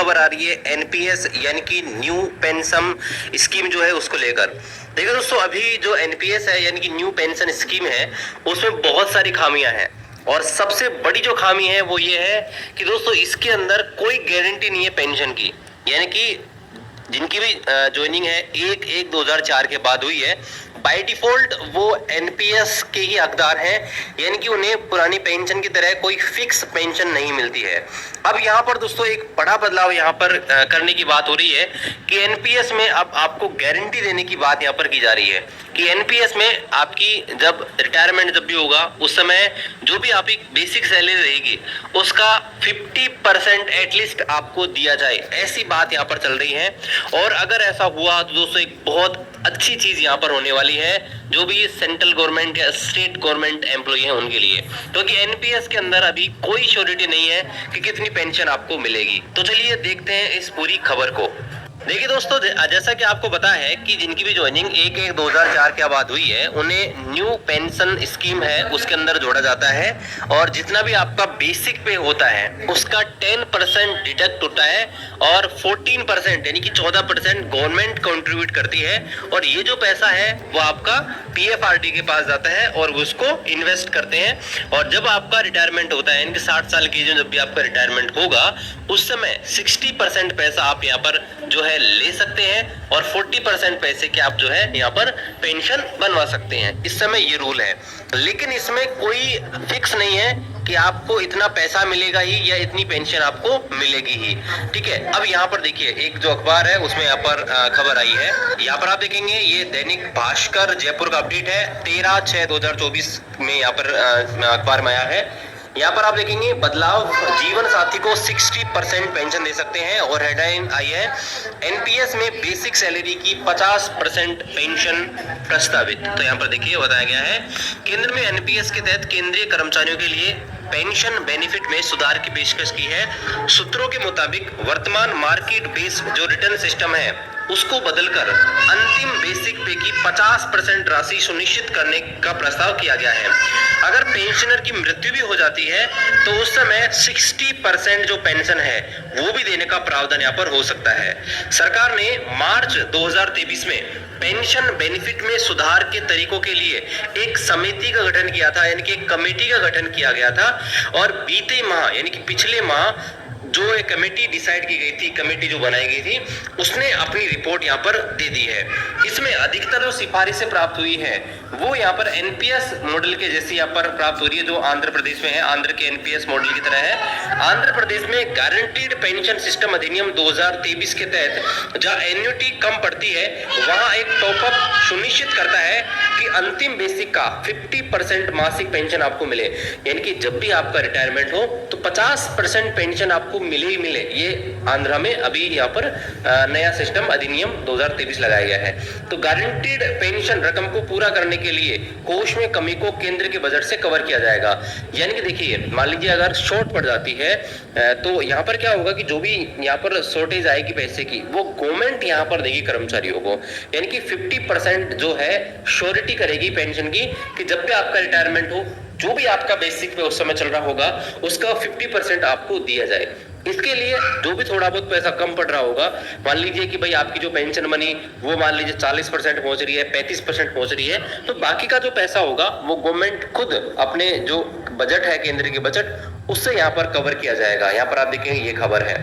खबर आ रही है एनपीएस यानी कि न्यू पेंशन स्कीम जो है उसको लेकर। देखिए दोस्तों, अभी जो एनपीएस है यानी कि न्यू पेंशन स्कीम है उसमें बहुत सारी खामियां हैं और सबसे बड़ी जो खामी है वो ये है कि दोस्तों इसके अंदर कोई गारंटी नहीं है पेंशन की। यानी कि जिनकी भी ज्वाइनिंग है 1/1/2004 के बाद हुई है, बाय डिफॉल्ट वो एनपीएस के ही हकदार हैं, यानी कि उन्हें पुरानी पेंशन की तरह कोई फिक्स पेंशन नहीं मिलती है। अब यहाँ पर दोस्तों एक बड़ा बदलाव यहाँ पर करने की बात हो रही है कि एनपीएस में अब आपको गारंटी देने की बात यहाँ पर की जा रही है कि एनपीएस में आपकी जब रिटायरमेंट जब भी होगा उस समय जो भी आपकी बेसिक सैलरी रहेगी उसका 50% एटलीस्ट आपको दिया जाए, ऐसी बात यहाँ पर चल रही है। और अगर ऐसा हुआ तो दोस्तों एक बहुत अच्छी चीज यहाँ पर होने वाली है जो भी सेंट्रल गवर्नमेंट या स्टेट गवर्नमेंट एम्प्लॉय हैं उनके लिए, क्योंकि एनपीएस के अंदर अभी कोई श्योरिटी नहीं है कि कितनी पेंशन आपको मिलेगी। तो चलिए देखते हैं इस पूरी खबर को। देखिए दोस्तों, जैसा कि आपको पता है कि जिनकी भी ज्वाइनिंग 1/1/2004 के बाद हुई है उन्हें न्यू पेंशन स्कीम है उसके अंदर जोड़ा जाता है और जितना भी आपका बेसिक पे होता है उसका 10% डिडक्ट होता है और 14% यानी कि 14% गवर्नमेंट कंट्रीब्यूट करती है और ये जो पैसा है वो आपका पीएफआरडी के पास जाता है और उसको इन्वेस्ट करते हैं। और जब आपका रिटायरमेंट होता है यानी कि 60 साल की जब भी आपका रिटायरमेंट होगा उस समय 60% पैसा आप यहाँ पर जो है ले सकते हैं और 40% पैसे के आप जो है यहाँ पर पेंशन बनवा सकते हैं। इस समय ये रूल है, लेकिन इसमें कोई फिक्स नहीं है कि आपको इतना पैसा मिलेगा ही या इतनी पेंशन आपको मिलेगी ही। ठीक है, अब यहाँ पर देखिए एक जो अखबार है उसमें यहाँ पर खबर आई है, यहाँ पर आप देखेंगे ये दैनिक भास्कर जयपुर का अपडेट है 13/6/2024 में यहाँ पर अखबार में आया है। यहाँ पर आप देखेंगे बदलाव जीवन साथी को 60% पेंशन दे सकते हैं और हेडलाइन आई है एनपीएस में बेसिक सैलरी की 50% पेंशन प्रस्तावित। तो यहाँ पर देखिए बताया गया है केंद्र में एनपीएस के तहत केंद्रीय कर्मचारियों के लिए पेंशन बेनिफिट में सुधार की पेशकश की है। सूत्रों के मुताबिक वर्तमान मार्केट बेस्ड जो रिटर्न सिस्टम है उसको बदलकर अंतिम बेसिक पे की 50% राशि सुनिश्चित करने का प्रस्ताव किया गया है। अगर पेंशनर की मृत्यु भी हो जाती है तो उस समय 60% जो पेंशन है वो भी देने का प्रावधान यहाँ पर हो सकता है। सरकार ने मार्च 2023 में पेंशन बेनिफिट में सुधार के तरीकों के लिए एक समिति का गठन किया था, यानी कि एक कमेटी का गठन किया गया था और बीते माह यानी कि पिछले माह जो एक कमेटी डिसाइड की गई थी, कमेटी जो बनाई गई थी उसने अपनी रिपोर्ट यहाँ पर दे दी है। इसमें अधिकतर जो सिफारिशें प्राप्त हुई है वो यहाँ पर एनपीएस मॉडल के जैसी यहाँ पर प्राप्त हो रही है जो आंध्र प्रदेश में है, आंध्र के एनपीएस मॉडल की तरह है। आंध्र प्रदेश में गारंटीड पेंशन सिस्टम अधिनियम 2023 के तहत जहाँ एन्युटी कम पड़ती है वहां एक टॉपअप सुनिश्चित करता है कि अंतिम बेसिक का 50% मासिक पेंशन आपको मिले, यानी कि जब भी आपका रिटायरमेंट हो तो 50% पेंशन आपको मिले ही मिले। ये आंध्रा में अभी यहाँ पर नया सिस्टम अधिनियम 2023 लगाया गया है। तो गारंटीड पेंशन रकम को पूरा करने के लिए कोष में कमी को केंद्र के बजट से कवर किया जाएगा। यानी कि देखिए मान लीजिए अगर शॉर्ट पड़ जाती है तो यहाँ पर क्या होगा कि जो भी यहाँ पर शॉर्टेज आएगी पैसे की वो गवर्नमेंट यहाँ पर देगी कर्मचारियों को, यानी कि 50% जो है श्योरिटी करेगी पेंशन की कि जब भी आपका रिटायरमेंट हो जो भी आपका बेसिक पे उस समय चल रहा होगा उसका 50% आपको दिया जाए। इसके लिए जो भी थोड़ा बहुत पैसा कम पड़ रहा होगा, मान लीजिए कि भाई आपकी जो पेंशन मनी वो मान लीजिए 40% पहुंच रही है, 35% पहुंच रही है, तो बाकी का जो पैसा होगा वो गवर्नमेंट खुद अपने जो बजट है केंद्र के बजट उससे यहाँ पर कवर किया जाएगा। यहाँ पर आप देखेंगे ये खबर है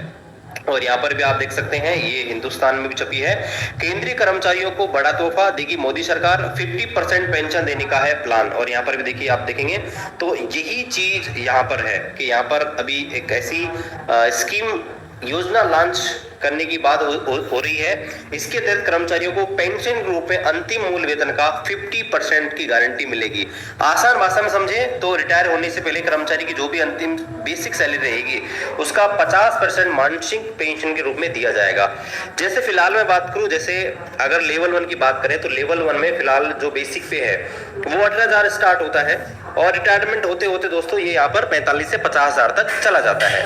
और यहाँ पर भी आप देख सकते हैं ये हिंदुस्तान में भी छपी है। केंद्रीय कर्मचारियों को बड़ा तोहफा देगी मोदी सरकार, 50% पेंशन देने का है प्लान। और यहाँ पर भी देखिए आप देखेंगे तो यही चीज यहाँ पर है कि यहाँ पर अभी एक ऐसी स्कीम योजना लॉन्च करने की बात हो रही है। इसके तहत कर्मचारियों को पेंशन के रूप में अंतिम मूल वेतन का 50% की गारंटी मिलेगी। आसान भाषा में समझे तो रिटायर होने से पहले कर्मचारी की जो भी अंतिम बेसिक सैलरी रहेगी उसका 50% मासिक पेंशन के रूप में दिया जाएगा। जैसे फिलहाल मैं बात करूं, जैसे अगर लेवल 1 की बात करें तो लेवल 1 में फिलहाल जो बेसिक पे है वो 18,000 स्टार्ट होता है और रिटायरमेंट होते होते दोस्तों ये यहाँ पर 45 से 50,000 तक चला जाता है।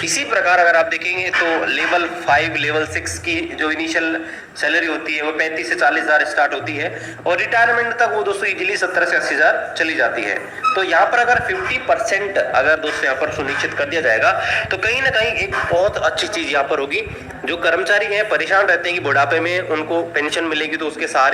इसी प्रकार अगर आप देखेंगे तो लेवल 5 5 लेवल 6 की जो इनिशियल सैलरी होती है वो 35 से 40 हजार स्टार्ट होती है और रिटायरमेंट तक वो दोस्तों इजीली 70 से 80 हजार चली जाती है। तो यहाँ पर अगर 50% अगर दोस्तों यहाँ पर सुनिश्चित कर दिया जाएगा तो कहीं ना कहीं एक बहुत अच्छी चीज यहाँ पर होगी। जो कर्मचारी हैं परेशान रहते हैं कि बुढ़ापे में उनको पेंशन मिलेगी तो उसके सहारे